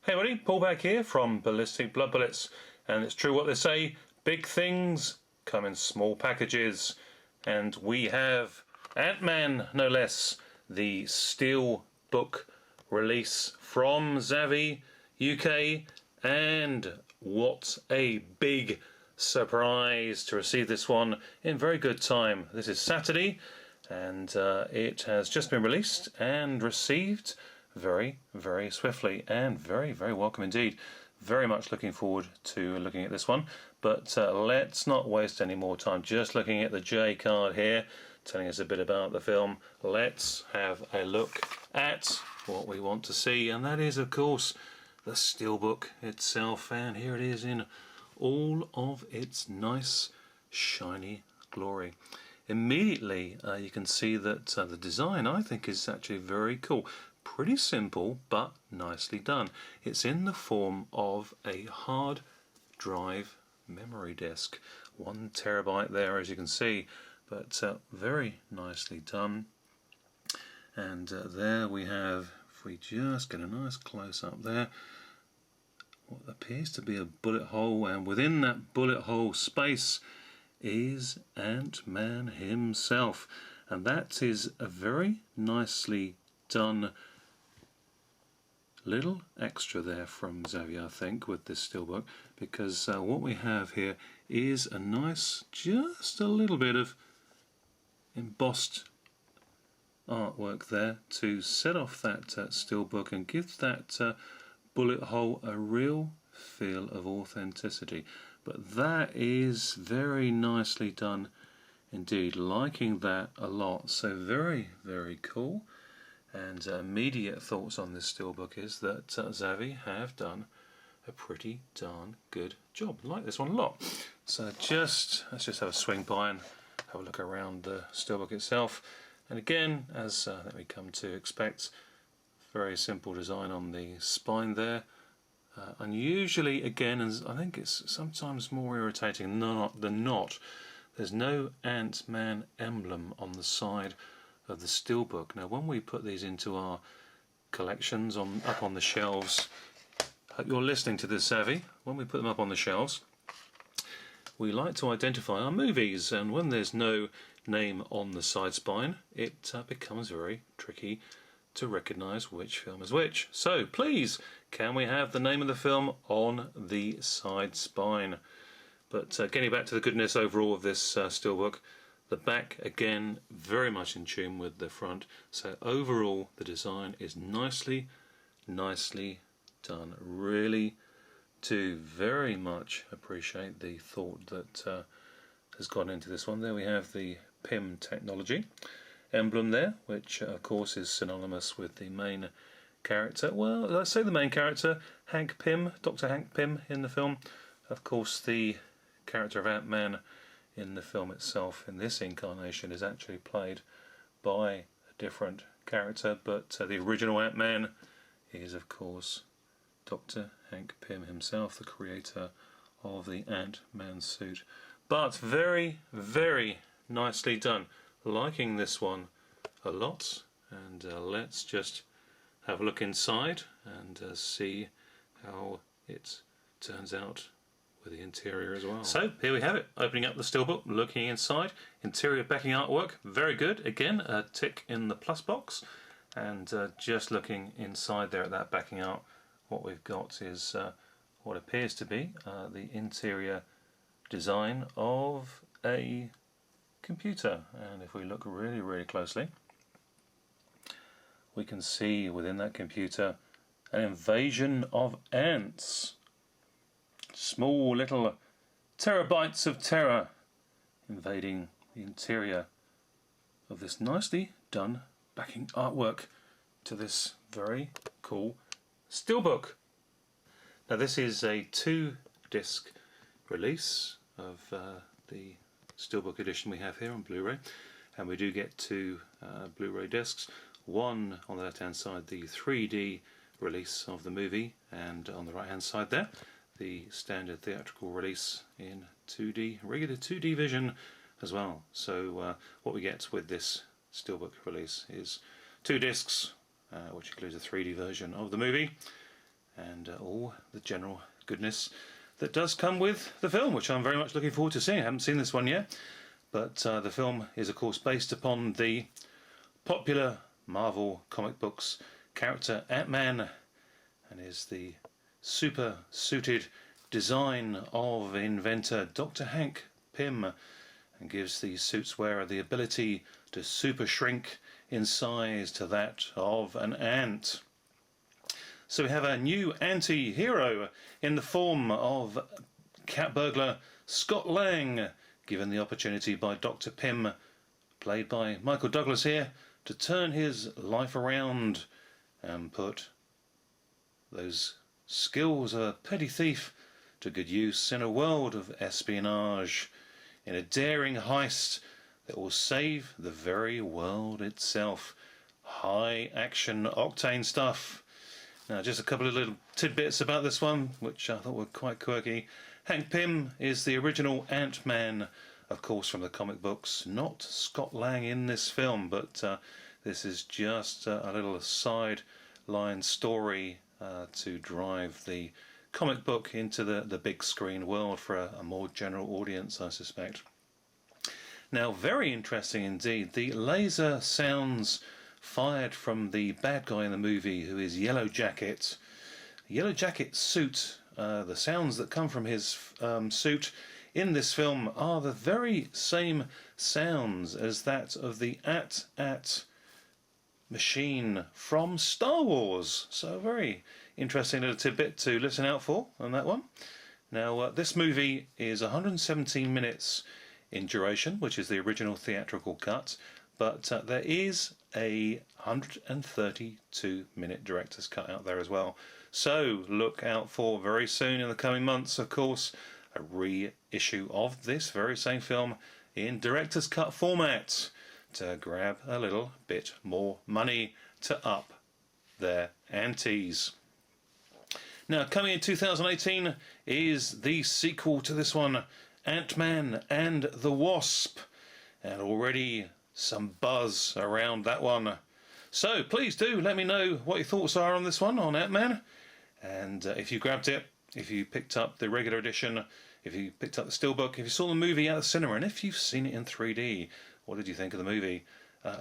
Hey everybody, Paul back here from Ballistic Blood Bullets, and it's true what they say, big things come in small packages, and we have Ant-Man, no less, the Steelbook release from Zavvi UK, and what a big surprise to receive this one in very good time. This is Saturday, and it has just been released and received very, very swiftly, and very, very welcome indeed. Very much looking forward to looking at this one, but let's not waste any more time just looking at the J card here, telling us a bit about the film. Let's have a look at what we want to see, and that is, of course, the Steelbook itself, and here it is in all of its nice, shiny glory. Immediately you can see that the design, I think, is actually very cool. Pretty simple, but nicely done. It's in the form of a hard drive memory disk. 1 terabyte there, as you can see, but very nicely done. And there we have, if we just get a nice close-up there, what appears to be a bullet hole, and within that bullet hole space is Ant-Man himself. And that is a very nicely done little extra there from Zavvi, I think, with this Steelbook, because what we have here is a nice, just a little bit of embossed artwork there to set off that Steelbook and give that bullet hole a real feel of authenticity. But that is very nicely done indeed, liking that a lot. So very, very cool. And immediate thoughts on this Steelbook is that Zavvi have done a pretty darn good job. I like this one a lot. So let's just have a swing by and have a look around the Steelbook itself. And again, as that we come to expect, very simple design on the spine there. Unusually, again, and I think it's sometimes more irritating than not, there's no Ant-Man emblem on the side of the Steelbook. Now, when we put these into our collections up on the shelves, hope you're listening to this, Zavvi. When we put them up on the shelves, we like to identify our movies, and when there's no name on the side spine, it becomes very tricky to recognise which film is which. So please, can we have the name of the film on the side spine? But getting back to the goodness overall of this Steelbook, the back, again, very much in tune with the front. So overall, the design is nicely done. Really do very much appreciate the thought that has gone into this one. There we have the PIM technology emblem there, which of course is synonymous with the main character. Well, let's say the main character, Hank Pym, Dr. Hank Pym in the film. Of course, the character of Ant-Man in the film itself, in this incarnation, is actually played by a different character, but the original Ant-Man is, of course, Dr. Hank Pym himself, the creator of the Ant-Man suit. But very, very nicely done. Liking this one a lot, and let's just have a look inside and see how it turns out with the interior as well. So here we have it, opening up the Steelbook, looking inside. Interior backing artwork, very good. Again, a tick in the plus box. And just looking inside there at that backing art, what we've got is what appears to be the interior design of a computer. And if we look really, really closely, we can see within that computer an invasion of ants. Small little terabytes of terror invading the interior of this nicely done backing artwork to this very cool Steelbook. Now, this is a 2-disc release of the Steelbook edition we have here on Blu-ray, and we do get 2 Blu-ray discs. One on the left hand side, the 3D release of the movie, and on the right hand side there, the standard theatrical release in 2D, regular 2D vision as well. So what we get with this Steelbook release is 2 discs, which includes a 3D version of the movie, and all the general goodness that does come with the film, which I'm very much looking forward to seeing. I haven't seen this one yet, but the film is of course based upon the popular Marvel comic books character Ant-Man, and is the super suited design of inventor Dr. Hank Pym, and gives the suit's wearer the ability to super shrink in size to that of an ant. So we have a new anti-hero in the form of cat burglar Scott Lang, given the opportunity by Dr. Pym, played by Michael Douglas here, to turn his life around and put those skills of a petty thief to good use in a world of espionage, in a daring heist that will save the very world itself. High action octane stuff. Now, just a couple of little tidbits about this one, which I thought were quite quirky. Hank Pym is the original Ant-Man, of course, from the comic books. Not Scott Lang in this film, but this is just a little sideline story to drive the comic book into the big screen world for a more general audience, I suspect. Now, very interesting indeed, the laser sounds fired from the bad guy in the movie, who is Yellow Jacket. Yellow Jacket's suit, the sounds that come from his suit in this film are the very same sounds as that of the AT-AT machine from Star Wars. So a very interesting little tidbit to listen out for on that one. Now, this movie is 117 minutes in duration, which is the original theatrical cut, but there is a 132-minute director's cut out there as well. So look out for, very soon in the coming months, of course, a reissue of this very same film in director's cut format to grab a little bit more money to up their antes. Now, coming in 2018 is the sequel to this one, Ant-Man and the Wasp, and already some buzz around that one. So please do let me know what your thoughts are on this one, on Ant-Man, and if you grabbed it, if you picked up the regular edition, if you picked up the Steelbook, if you saw the movie at the cinema, and if you've seen it in 3D, what did you think of the movie?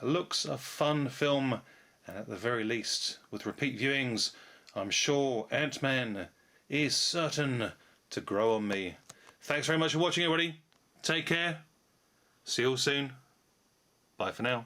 Looks a fun film, and at the very least, with repeat viewings, I'm sure Ant-Man is certain to grow on me. Thanks very much for watching, everybody. Take care. See you all soon. Bye for now.